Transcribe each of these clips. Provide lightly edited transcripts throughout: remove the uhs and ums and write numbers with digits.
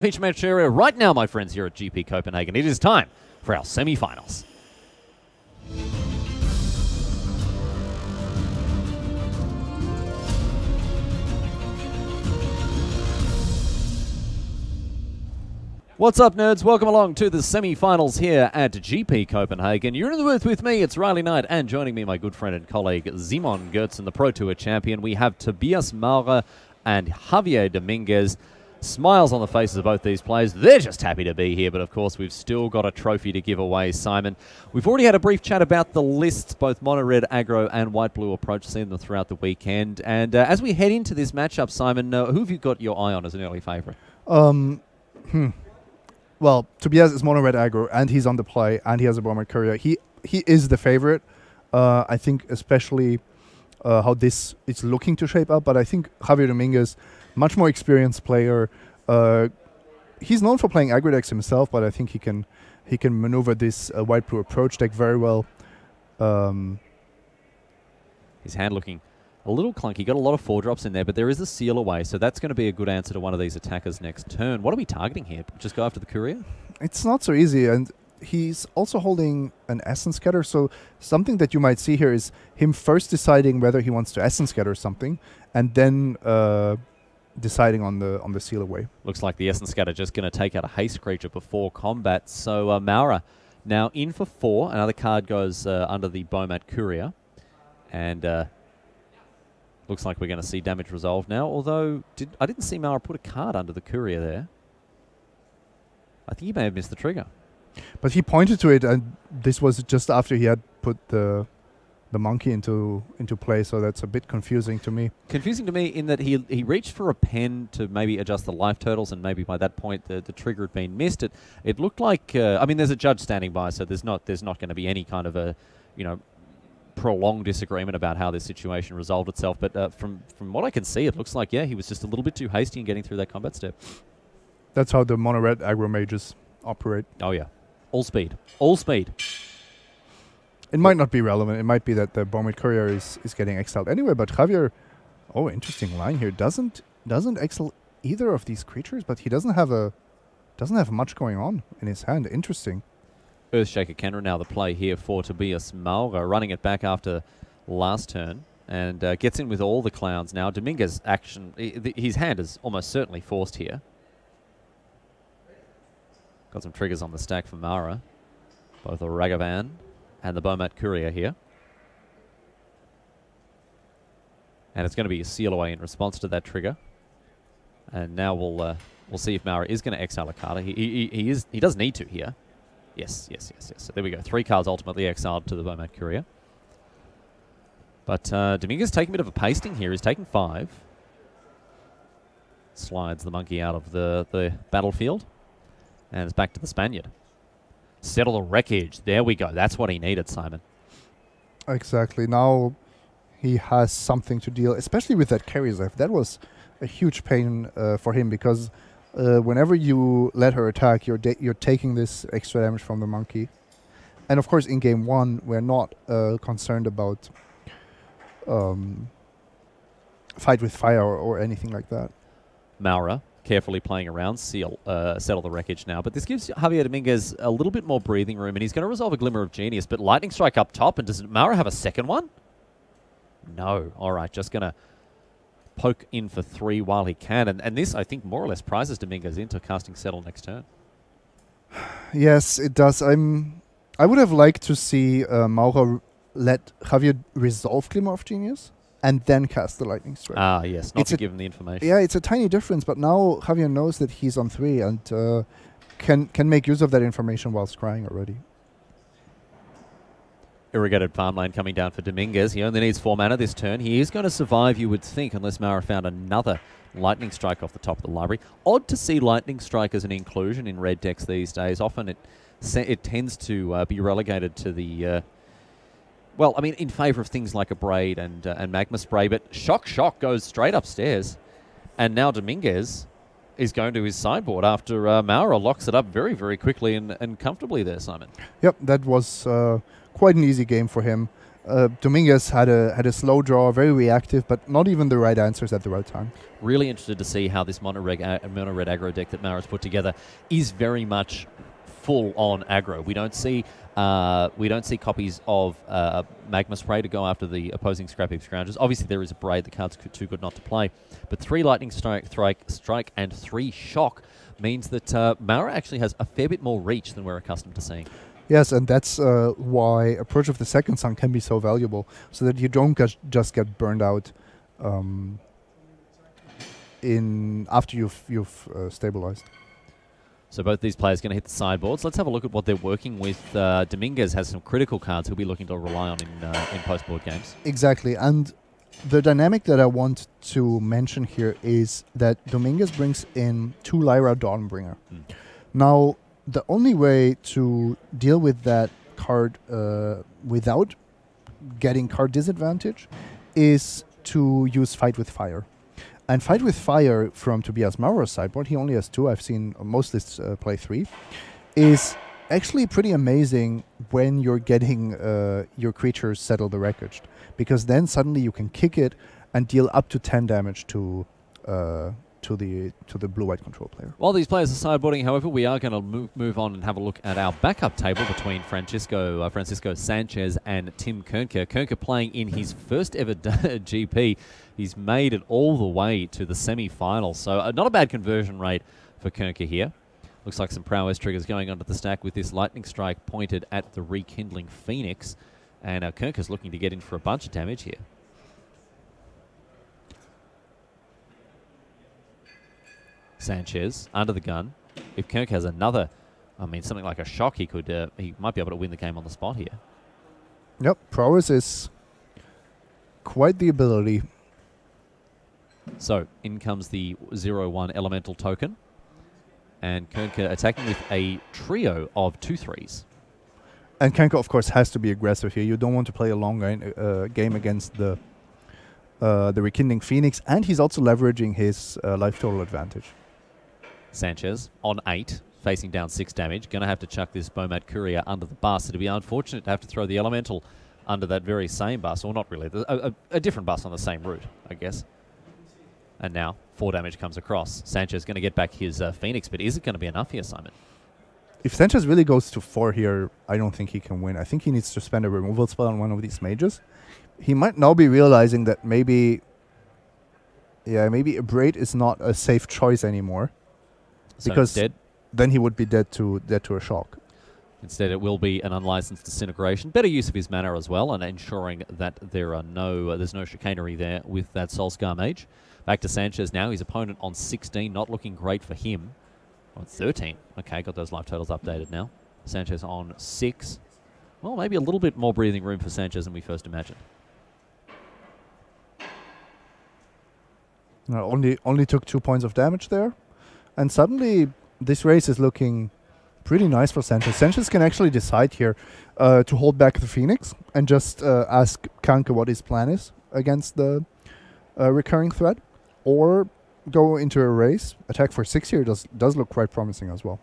Feature match area right now, my friends, here at GP Copenhagen. It is time for our semi-finals. What's up, nerds? Welcome along to the semi-finals here at GP Copenhagen. You're in the booth with me, it's Riley Knight, and joining me, my good friend and colleague, Simon Goertzen, the Pro Tour champion. We have Tobias Marva and Javier Dominguez. Smiles on the faces of both these players. They're just happy to be here, but of course we've still got a trophy to give away, Simon. We've already had a brief chat about the lists, both Mono Red, Aggro, and White Blue approach, seen them throughout the weekend. And as we head into this matchup, Simon, who have you got your eye on as an early favourite? Well, Tobias is Mono Red Aggro, and he's on the play, and he has a Bomber Courier. He is the favorite. I think especially how this is looking to shape up, but I think Javier Dominguez, much more experienced player. He's known for playing aggro decks himself, but I think he can maneuver this white blue approach deck very well. His hand looking a little clunky. Got a lot of 4-drops in there, but there is a seal away, so that's going to be a good answer to one of these attackers next turn. What are we targeting here? Just go after the Courier? It's not so easy, and he's also holding an Essence Scatter, so something that you might see here is him first deciding whether he wants to Essence Scatter something, and then deciding on the seal away. Looks like the Essence Scatter just going to take out a haste creature before combat. So Marva now in for 4. Another card goes under the Bomat Courier. And looks like we're going to see damage resolved now. Although I didn't see Marva put a card under the Courier there. I think he may have missed the trigger. But he pointed to it, and this was just after he had put the monkey into play, so that's a bit confusing to me. Confusing to me in that he reached for a pen to maybe adjust the life totals, and maybe by that point the trigger had been missed. It looked like I mean, there's a judge standing by, so there's not going to be any kind of a prolonged disagreement about how this situation resolved itself. But from what I can see, it looks like he was just a little bit too hasty in getting through that combat step. That's how the Mono Red Aggro mages operate. Oh yeah, all speed, all speed. It might not be relevant. It might be that the Bomat Courier is getting exiled anyway. But Javier, interesting line here. Doesn't exile either of these creatures, but he doesn't have much going on in his hand. Interesting. Earthshaker Kenra now the play here for Tobias Marva, running it back after last turn, and gets in with all the clowns now. Dominguez action, his hand is almost certainly forced here. Got some triggers on the stack for Mara, both a Ragavan and the Bomat Courier here. And it's going to be a seal away in response to that trigger. And now we'll see if Mara is going to exile a card. He does need to here. Yes. So there we go. 3 cards ultimately exiled to the Bomat Courier. But Dominguez taking a bit of a pasting here. He's taking 5. Slides the monkey out of the battlefield. And it's back to the Spaniard. Settle the wreckage. There we go. That's what he needed, Simon. Exactly. Now he has something to deal, especially with that carry life. That was a huge pain for him, because whenever you let her attack, you're taking this extra damage from the monkey. And of course, in game 1, we're not concerned about fight with fire or anything like that. Maura carefully playing around, settle the wreckage now. But this gives Javier Dominguez a little bit more breathing room, and he's going to resolve a Glimmer of Genius. But Lightning Strike up top, and does Maura have a second one? No. All right, just going to poke in for 3 while he can. And this, I think, more or less prizes Dominguez into casting Settle next turn. Yes, it does. I would have liked to see Maura let Javier resolve Glimmer of Genius and then cast the Lightning Strike. Ah, yes, not to give him the information. Yeah, it's a tiny difference, but now Javier knows that he's on 3 and can make use of that information while scrying already. Irrigated farmland coming down for Dominguez. He only needs 4 mana this turn. He is going to survive, you would think, unless Mara found another Lightning Strike off the top of the library. Odd to see Lightning Strike as an inclusion in red decks these days. Often it tends to be relegated to the... well, I mean, in favour of things like a Braid and Magma Spray, but Shock goes straight upstairs. And now Dominguez is going to his sideboard after Maura locks it up very, very quickly and comfortably there, Simon. Yep, that was quite an easy game for him. Dominguez had a slow draw, very reactive, but not even the right answers at the right time. Really interested to see how this mono red aggro deck that Mara's put together is very much full on aggro. We don't see copies of Magma Spray to go after the opposing Scrap Heap Scroungers. Obviously, there is a Braid. The card's too good not to play. But 3 Lightning Strike, and 3 Shock means that Mara actually has a fair bit more reach than we're accustomed to seeing. Yes, and that's why Approach of the Second Sun can be so valuable, so that you don't just get burned out after you've stabilized. So both these players going to hit the sideboards. Let's have a look at what they're working with. Dominguez has some critical cards he'll be looking to rely on in post-board games. Exactly, and the dynamic that I want to mention here is that Dominguez brings in 2 Lyra Dawnbringer. Now, the only way to deal with that card without getting card disadvantage is to use Fight with Fire. And Fight with Fire from Tobias Mauer's sideboard, he only has 2, I've seen most lists play 3, is actually pretty amazing when you're getting your creatures Settle the Wreckage. Because then suddenly you can kick it and deal up to 10 damage to the blue-white control player. While these players are sideboarding, however, we are going to move on and have a look at our backup table between Francisco Sanchez and Tim Concur. Concur playing in his first ever GP. He's made it all the way to the semi-finals, so not a bad conversion rate for Concur here. Looks like some prowess triggers going onto the stack with this Lightning Strike pointed at the Rekindling Phoenix, and Concur's looking to get in for a bunch of damage here. Sanchez under the gun. If Kirk has another, something like a shock, he might be able to win the game on the spot here. Yep, prowess is quite the ability. So in comes the 0/1 elemental token, and Kirk attacking with a trio of 2/3s. And Kanka, of course, has to be aggressive here. You don't want to play a long game against the Rekindling Phoenix, and he's also leveraging his life total advantage. Sanchez on 8, facing down 6 damage. Going to have to chuck this Bomat Courier under the bus. It'd be unfortunate to have to throw the Elemental under that very same bus, or not really, a different bus on the same route, I guess. And now 4 damage comes across. Sanchez going to get back his Phoenix, but is it going to be enough here, Simon? If Sanchez really goes to 4 here, I don't think he can win. I think he needs to spend a removal spell on one of these mages. He might now be realizing that maybe a Braid is not a safe choice anymore. So because instead, then he would be dead to a shock. Instead, it will be an unlicensed disintegration. Better use of his mana as well, and ensuring that there are there's no chicanery there with that Soulscar Mage. Back to Sanchez now. His opponent on 16, not looking great for him. On 13. Okay, got those life totals updated now. Sanchez on 6. Well, maybe a little bit more breathing room for Sanchez than we first imagined. No, only took 2 points of damage there. And suddenly, this race is looking pretty nice for Sanchez. Sanchez can actually decide here to hold back the Phoenix and just ask Kanka what his plan is against the recurring threat. Or go into a race. Attack for 6 here does look quite promising as well.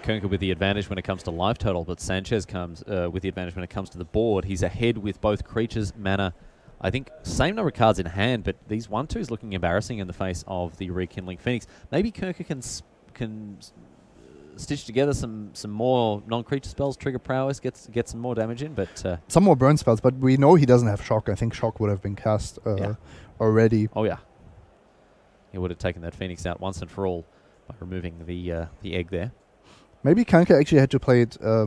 Concur with the advantage when it comes to life total, but Sanchez comes with the advantage when it comes to the board. He's ahead with both creatures, mana. I think same number of cards in hand, but these 1/2s looking embarrassing in the face of the Rekindling Phoenix. Maybe Concur can stitch together some more non-creature spells, trigger prowess, get some more damage in, but some more burn spells. But we know he doesn't have shock. I think shock would have been cast already. Oh yeah, he would have taken that Phoenix out once and for all by removing the egg there. Maybe Kanka actually had to play it a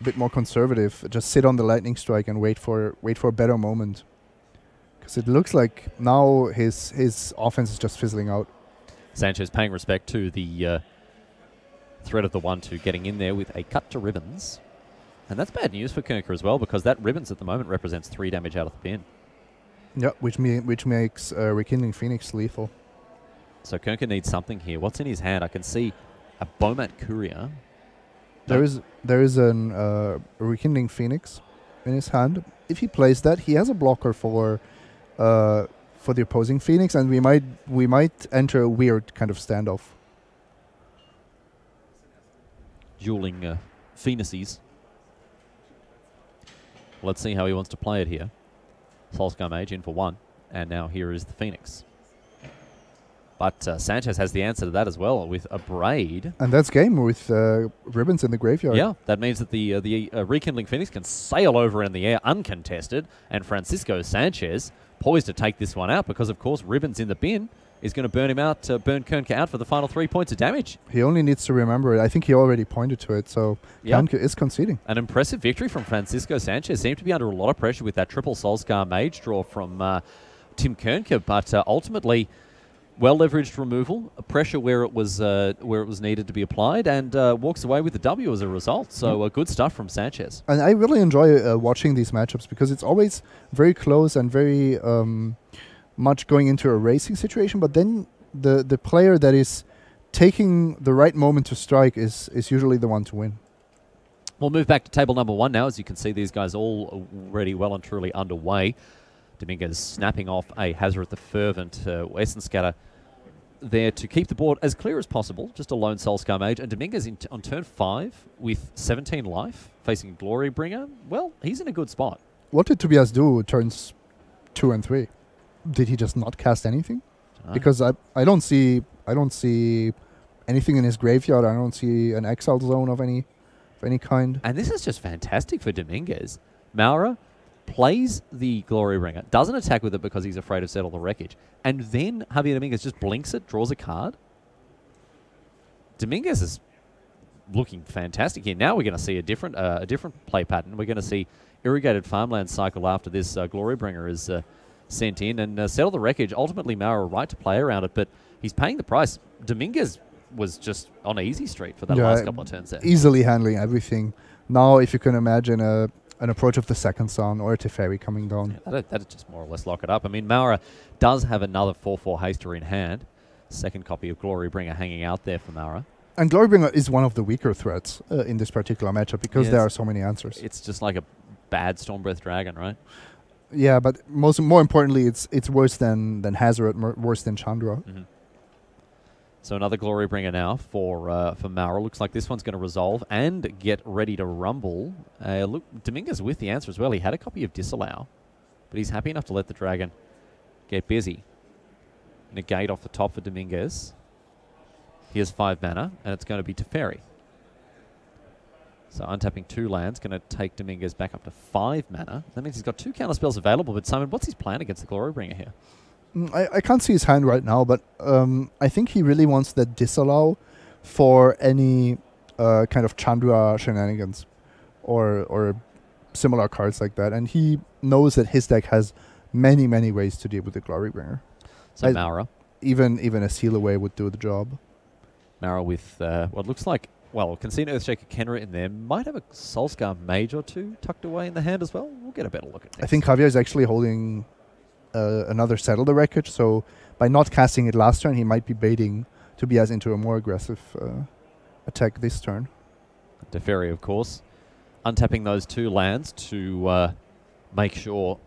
bit more conservative. Just sit on the Lightning Strike and wait for a better moment. Because it looks like now his offense is just fizzling out. Sanchez paying respect to the threat of the 1/2 getting in there with a cut to ribbons. And that's bad news for Concur as well, because that ribbons at the moment represents 3 damage out of the bin. Yeah, which makes Rekindling Phoenix lethal. So Concur needs something here. What's in his hand? I can see a Bomat Courier. There is a Rekindling Phoenix in his hand. If he plays that, he has a blocker for the opposing Phoenix, and we might enter a weird kind of standoff. Dueling Phoenices. Let's see how he wants to play it here. Solskjaer Mage in for 1. And now here is the Phoenix. But Sanchez has the answer to that as well with a Braid. And that's game with ribbons in the graveyard. Yeah, that means that the Rekindling Phoenix can sail over in the air uncontested. And Francisco Sanchez poised to take this one out because, of course, ribbons in the bin is going to burn him out, burn Concur out for the final 3 points of damage. He only needs to remember it. I think he already pointed to it, so Concur is conceding. An impressive victory from Francisco Sanchez. Seemed to be under a lot of pressure with that triple Solskjaer Mage draw from Tim Concur, but ultimately well-leveraged removal, pressure where it was needed to be applied, and walks away with the W as a result. So good stuff from Sanchez. And I really enjoy watching these matchups because it's always very close and very much going into a racing situation. But then the player that is taking the right moment to strike is usually the one to win. We'll move back to table number 1 now. As you can see, these guys all already well and truly underway. Dominguez snapping off a Hazard the Fervent. Essenscatter there to keep the board as clear as possible. Just a lone Solskjaer Mage. And Dominguez on turn 5 with 17 life, facing Glorybringer. Well, he's in a good spot. What did Tobias do turns 2 and 3? Did he just not cast anything? Because I don't see anything in his graveyard. I don't see an exile zone of any kind. And this is just fantastic for Dominguez. Marva plays the Glorybringer, doesn't attack with it because he's afraid of Settle the Wreckage, and then Javier Dominguez just blinks it, draws a card. Dominguez is looking fantastic here. Now we're going to see a different play pattern. We're going to see Irrigated Farmland cycle after this Glorybringer is sent in, and Settle the Wreckage. Ultimately, Marva right to play around it, but he's paying the price. Dominguez was just on easy street for that last couple of turns there. Easily handling everything. Now, if you can imagine an approach of the second Sun or a Teferi coming down. Yeah, that'd just more or less lock it up. I mean, Marva does have another 4/4 Haster in hand. Second copy of Glorybringer hanging out there for Marva. And Glorybringer is one of the weaker threats in this particular matchup because there are so many answers. It's just like a bad Stormbreath Dragon, right? Yeah, but more importantly, it's worse than Hazard, worse than Chandra. Mm-hmm. So another Glorybringer now for Marva. Looks like this one's going to resolve and get ready to rumble. Look, Dominguez with the answer as well. He had a copy of Disallow, but he's happy enough to let the dragon get busy. Negate off the top for Dominguez. He has 5 mana, and it's going to be Teferi. So untapping 2 lands, going to take Dominguez back up to 5 mana. That means he's got 2 counter spells available. But Simon, what's his plan against the Glorybringer here? I can't see his hand right now, but I think he really wants that Disallow for any kind of Chandra shenanigans or similar cards like that. And he knows that his deck has many, many ways to deal with the Glorybringer. So Marva. Even a Seal Away would do the job. Marva with what looks like, well, Casino Earthshaker Kenra in there. Might have a Solskjaer Mage or 2 tucked away in the hand as well. We'll get a better look at this. I think Javier is actually holding another Settle the Wreckage, so by not casting it last turn, he might be baiting Tobias into a more aggressive attack this turn. Teferi, of course, untapping those 2 lands to make sure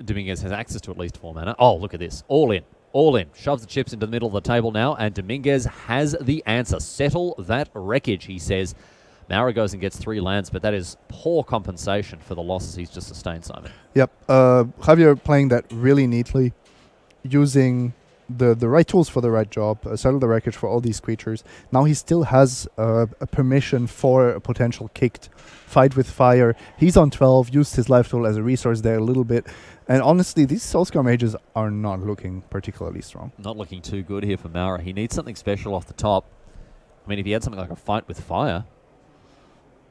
Dominguez has access to at least 4 mana. Oh, look at this. All in. All in. Shoves the chips into the middle of the table now, and Dominguez has the answer. Settle that wreckage, he says. Marva goes and gets 3 lands, but that is poor compensation for the losses he's just sustained, Simon. Yep. Javier playing that really neatly, using the right tools for the right job, settle the wreckage for all these creatures. Now he still has a permission for a potential kicked fight with fire. He's on 12, used his life tool as a resource there a little bit. And honestly, these Solskjaer Mages are not looking particularly strong. Not looking too good here for Marva. He needs something special off the top. I mean, if he had something like a fight with fire...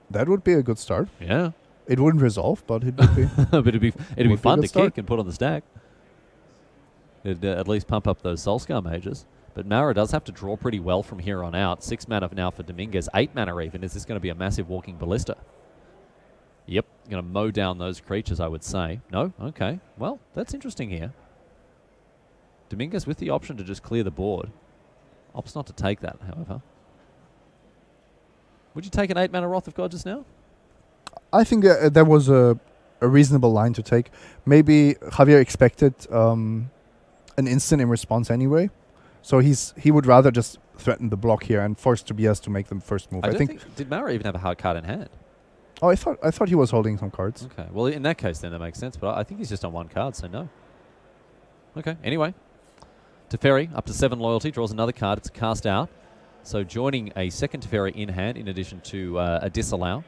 That would be a good start. Yeah. It wouldn't resolve, but it would be... but it'd be fun to kick and put on the stack. It'd at least pump up those Solskjaer Mages. But Marva does have to draw pretty well from here on out. 6 mana now for Dominguez. 8 mana even. Is this going to be a massive walking ballista? Yep. Going to mow down those creatures, I would say. No? Okay. Well, that's interesting here. Dominguez with the option to just clear the board. Opts not to take that, however. Would you take an 8 mana Wrath of God just now? I think there was a reasonable line to take. Maybe Javier expected an instant in response anyway. So he would rather just threaten the block here and force Tobias to make the first move. I think did Marva even have a hard card in hand? Oh, I thought he was holding some cards. Okay. Well, in that case, then that makes sense. But I think he's just on one card, so no. Okay. Anyway, Teferi up to 7 loyalty, draws another card. It's cast out. So joining a second Teferi in hand, in addition to a disallow.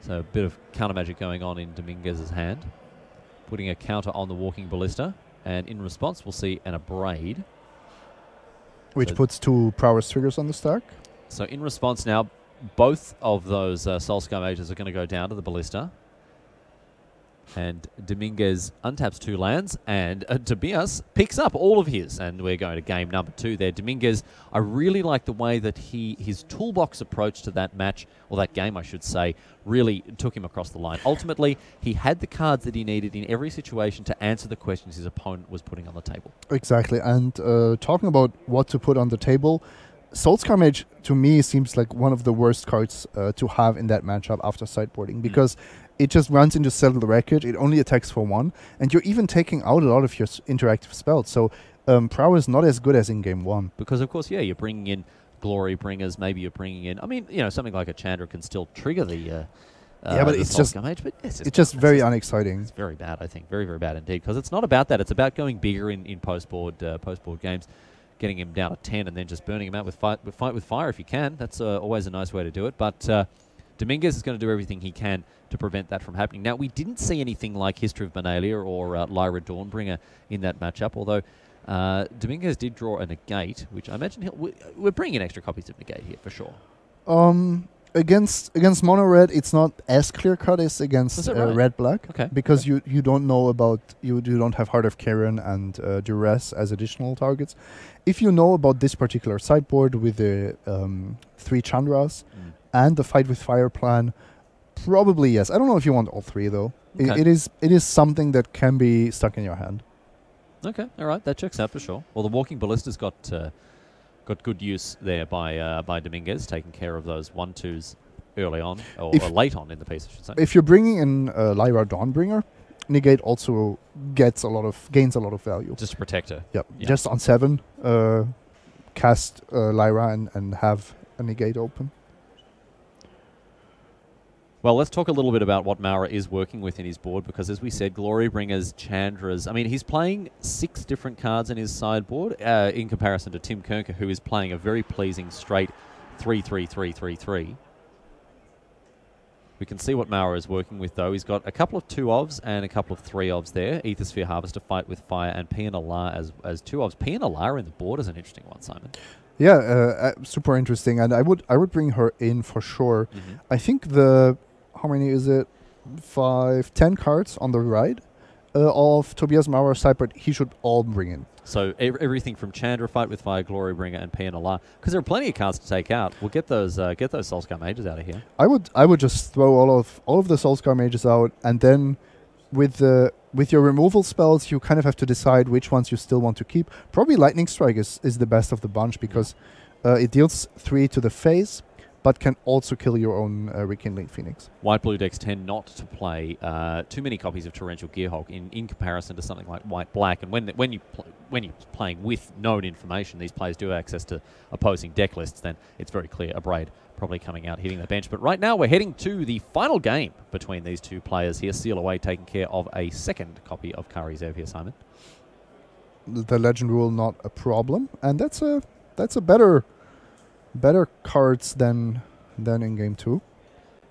So a bit of counter magic going on in Dominguez's hand. Putting a counter on the Walking Ballista. And in response, we'll see an Abrade. Which So puts 2 prowess triggers on the stack. So in response now, both of those Soulscar Mages are going to go down to the Ballista. And Dominguez untaps 2 lands, and Tobias picks up all of his. And we're going to game number 2 there. Dominguez, I really like the way that his toolbox approach to that match, or that game I should say, really took him across the line. Ultimately, he had the cards that he needed in every situation to answer the questions his opponent was putting on the table. Exactly, and talking about what to put on the table, Soulscar Mage, to me, seems like one of the worst cards to have in that matchup after sideboarding, because it just runs into Settle the Wreckage, it only attacks for 1, and you're even taking out a lot of your interactive spells. So Prowess not as good as in game 1. Because, of course, yeah, you're bringing in Glory Bringers, maybe you're bringing in... I mean, you know, something like a Chandra can still trigger the... yeah, but it's just, Mage, but it's just very unexciting. It's very bad, I think. Very, very bad indeed. Because it's not about that. It's about going bigger in post-board games, getting him down to 10 and then just burning him out with fight with fire if you can. That's always a nice way to do it. But Dominguez is going to do everything he can to prevent that from happening. Now, we didn't see anything like History of Benalia or Lyra Dawnbringer in that matchup, although Dominguez did draw a Negate, which I imagine we're bringing in extra copies of Negate here for sure. Against mono red, it's not as clear cut as against red black. Okay. Because you don't know about you don't have Heart of Karen and Duress as additional targets. If you know about this particular sideboard with the 3 Chandras and the Fight with Fire plan, probably yes. I don't know if you want all 3 though. Okay. It is something that can be stuck in your hand. Okay, all right, that checks out for sure. Well, the Walking Ballista's got good use there by Dominguez, taking care of those 1/2s early on, or late on in the piece, I should say. If you're bringing in Lyra Dawnbringer, Negate also gains a lot of value. Just to protect her. Yep. Just on 7, cast Lyra and have a Negate open. Well, let's talk a little bit about what Marva is working with in his board, because as we said, Glory Bringers, Chandras, I mean, he's playing 6 different cards in his sideboard in comparison to Tim Concur, who is playing a very pleasing straight 3-3-3-3-3. We can see what Marva is working with, though. He's got a couple of 2-ofs and a couple of 3-ofs there. Aethersphere Harvester, Fight with Fire, and Pianalar as 2-ofs. Pianalar in the board is an interesting one, Simon. Yeah, super interesting, and I would bring her in for sure. I think how many is it? 10 cards on the right of Tobias Mauer's sideboard, he should all bring in. So everything from Chandra, Fight with Fire, Glory Bringer, and Pianalar, because there are plenty of cards to take out. We'll get those Soulscar Mages out of here. I would just throw all of the Soulscar Mages out, and then with your removal spells, you kind of have to decide which ones you still want to keep. Probably Lightning Strike is the best of the bunch, because it deals 3 to the face, but can also kill your own Rekindling Phoenix. White-blue decks tend not to play too many copies of Torrential Gearhulk in comparison to something like white-black. And when you're playing with known information, these players do have access to opposing deck lists, then it's very clear Abrade probably coming out, hitting the bench. But right now we're heading to the final game between these two players here. Seal Away taking care of a second copy of Kari Zev here, Simon. The Legend Rule not a problem, and that's a better cards than in game 2.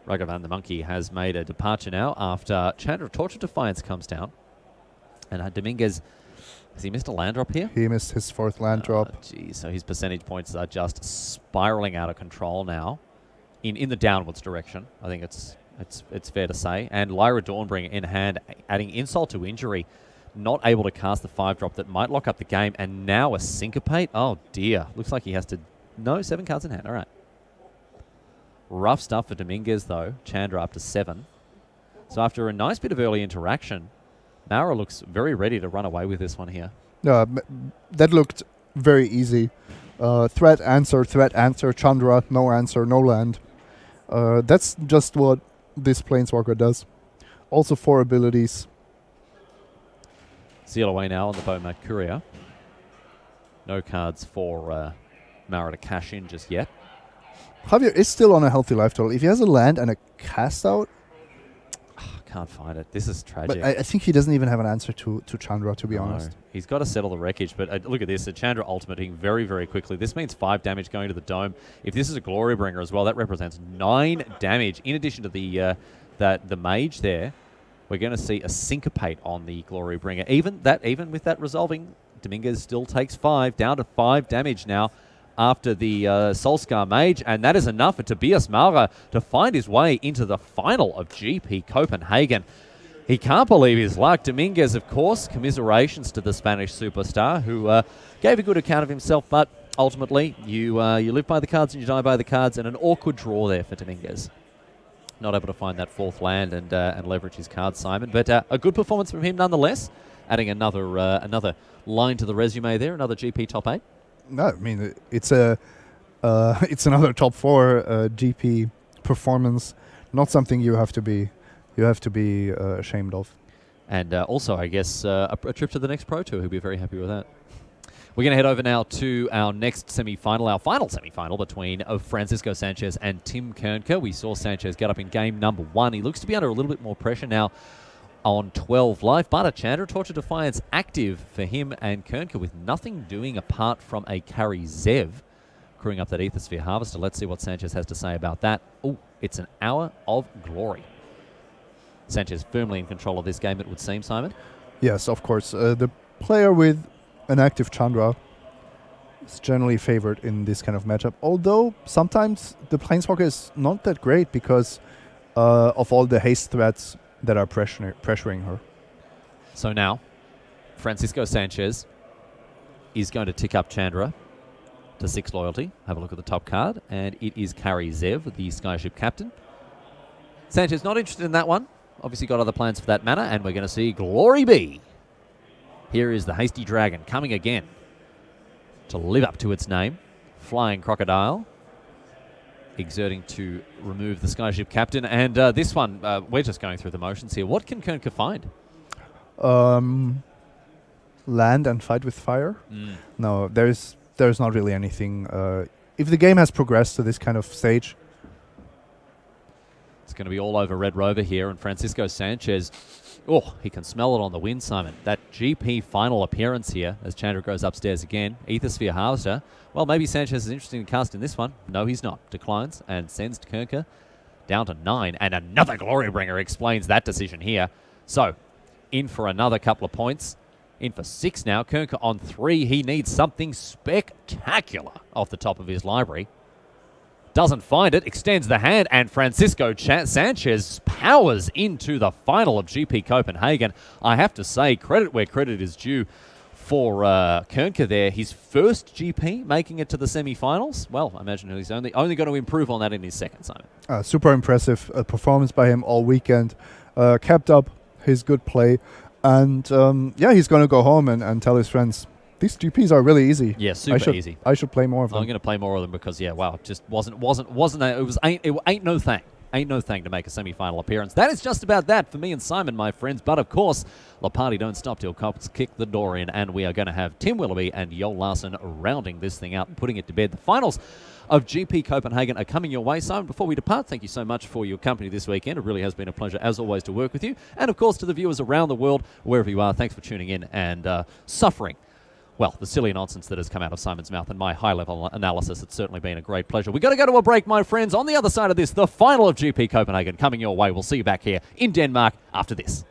Ragavan the Monkey has made a departure now after Chandra of Torture Defiance comes down. And Dominguez, has he missed a land drop here? He missed his 4th land drop. Geez, so his percentage points are just spiraling out of control now in the downwards direction. I think it's fair to say. And Lyra Dawnbringer in hand, adding insult to injury, not able to cast the 5-drop that might lock up the game, and now a Syncopate. Oh dear, looks like he has to... No, 7 cards in hand. All right. Rough stuff for Dominguez, though. Chandra up to 7. So after a nice bit of early interaction, Mara looks very ready to run away with this one here. That looked very easy. Threat, answer, Chandra, no answer, no land. That's just what this Planeswalker does. Also 4 abilities. Seal Away now on the Bomat Courier. No cards for... Mara to cash in just yet. Javier is still on a healthy life total. If he has a land and a cast out, can't find it. This is tragic. But I think he doesn't even have an answer to Chandra, to be honest. He's got to settle the wreckage, but look at this. A Chandra ultimating very, very quickly. This means 5 damage going to the dome. If this is a Glory Bringer as well, that represents 9 damage. In addition to the mage there, we're going to see a syncopate on the Glory Bringer. Even with that resolving, Dominguez still takes 5, down to 5 damage now after the Soulscar Mage, and that is enough for Tobias Marva to find his way into the final of GP Copenhagen. He can't believe his luck. Dominguez, of course, commiserations to the Spanish superstar, who gave a good account of himself, but ultimately you live by the cards and you die by the cards, and an awkward draw there for Dominguez. Not able to find that 4th land and leverage his cards, Simon, but a good performance from him nonetheless, adding another line to the resume there, another GP top 8. No, I mean it's another top 4 GP performance. Not something you have to be ashamed of. And also, I guess a trip to the next Pro Tour. He'll be very happy with that. We're going to head over now to our next semi-final, our final semi-final between Francisco Sanchez and Tim Concur. We saw Sanchez get up in game number 1. He looks to be under a little bit more pressure now on 12 life, but a Chandra Torture Defiance active for him and Concur with nothing doing apart from a carry Zev crewing up that Aethersphere Harvester. Let's see what Sanchez has to say about that. Oh, it's an hour of glory. Sanchez firmly in control of this game, it would seem, Simon. Yes, of course. The player with an active Chandra is generally favored in this kind of matchup, although sometimes the Planeswalker is not that great because of all the haste threats that are pressuring her. So now, Francisco Sanchez is going to tick up Chandra to 6 loyalty. Have a look at the top card, and it is Carry Zev, the Skyship Captain. Sanchez not interested in that one. Obviously got other plans for that mana, and we're going to see Glory Be. Here is the Hasty Dragon coming again to live up to its name. Flying Crocodile. Exerting to remove the Skyship Captain. And this one, we're just going through the motions here. What can Concur find? Land and fight with fire? No, there's not really anything. If the game has progressed to this kind of stage, it's going to be all over Red Rover here. And Francisco Sanchez, oh, he can smell it on the wind, Simon. That GP final appearance here as Chandra goes upstairs again. Aethersphere Harvester. Well, maybe Sanchez is interested in casting this one. No, he's not. Declines and sends Concur down to 9. And another Glory Bringer explains that decision here. So, in for another couple of points. In for 6 now. Concur on 3. He needs something spectacular off the top of his library. Doesn't find it. Extends the hand. And Francisco Sanchez powers into the final of GP Copenhagen. I have to say, credit where credit is due for Concur there. His first GP making it to the semi-finals. Well, I imagine he's only going to improve on that in his second, Simon. Super impressive performance by him all weekend. Kept up his good play. And yeah, he's going to go home and tell his friends, these GPs are really easy. Yeah, super easy. I should play more of them. I'm going to play more of them because, yeah, wow, it just wasn't it ain't no thing. Ain't no thing to make a semi-final appearance. That is just about that for me and Simon, my friends. But, of course, the party don't stop till cops kick the door in, and we are going to have Tim Willoughby and Joel Larsen rounding this thing out and putting it to bed. The finals of GP Copenhagen are coming your way. Simon, before we depart, thank you so much for your company this weekend. It really has been a pleasure, as always, to work with you. And, of course, to the viewers around the world, wherever you are, thanks for tuning in and suffering. Well, the silly nonsense that has come out of Simon's mouth and my high-level analysis, it's certainly been a great pleasure. We've got to go to a break, my friends. On the other side of this, the final of GP Copenhagen coming your way. We'll see you back here in Denmark after this.